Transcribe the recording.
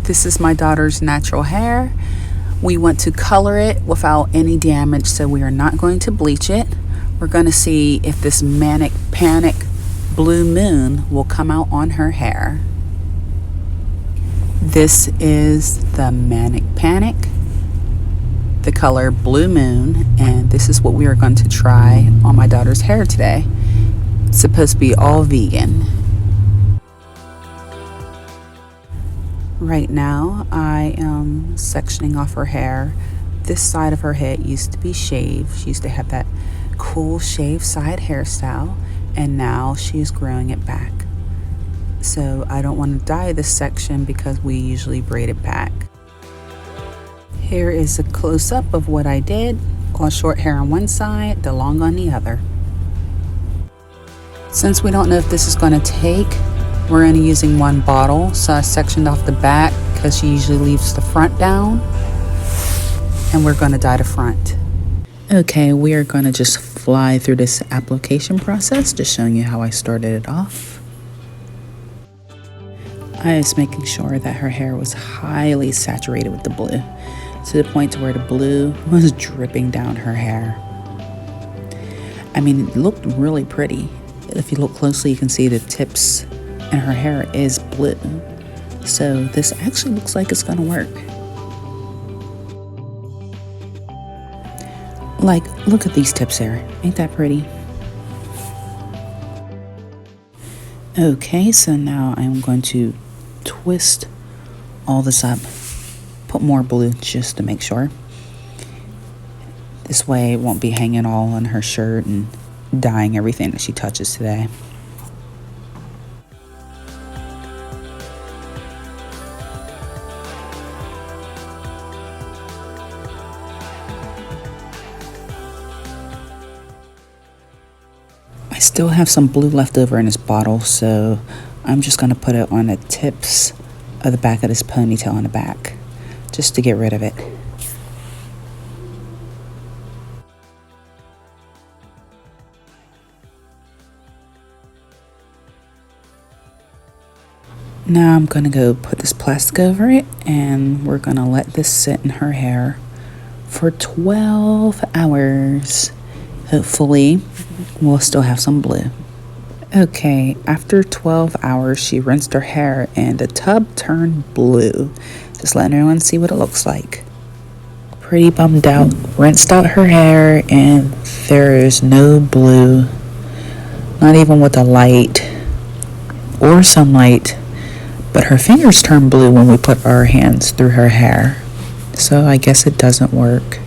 This is my daughter's natural hair. We want to color it without any damage, so we are not going to bleach it. We're going to see if this Manic Panic Blue Moon will come out on her hair. This is the Manic Panic, the color Blue Moon, and this is what we are going to try on my daughter's hair today. It's supposed to be all vegan. Right now I am sectioning off her hair. This side of her head used to be shaved. She used to have that cool shaved side hairstyle, and now she's growing it back. So I don't want to dye this section because we usually braid it back. Here is a close-up of what I did. All short hair on one side, the long on the other. Since we don't know if this is going to take, we're only using one bottle, so I sectioned off the back because she usually leaves the front down, and we're going to dye the front. Okay, we are going to just fly through this application process, just showing you how I started it off. I was making sure that her hair was highly saturated with the blue, to the point to where the blue was dripping down her hair. I mean, it looked really pretty. If you look closely, you can see the tips and her hair is blue. So this actually looks like it's gonna work. Like, look at these tips there. Ain't that pretty? Okay, so now I'm going to twist all this up. Put more blue just to make sure. This way it won't be hanging all on her shirt and dyeing everything that she touches today. I still have some blue left over in this bottle, so I'm just going to put it on the tips of the back of this ponytail on the back, just to get rid of it. Now I'm going to go put this plastic over it, and we're going to let this sit in her hair for 12 hours. Hopefully, we'll still have some blue. Okay, after 12 hours, she rinsed her hair and the tub turned blue. Just letting everyone see what it looks like. Pretty bummed out. Rinsed out her hair and there is no blue. Not even with a light or sunlight. But her fingers turned blue when we put our hands through her hair. So I guess it doesn't work.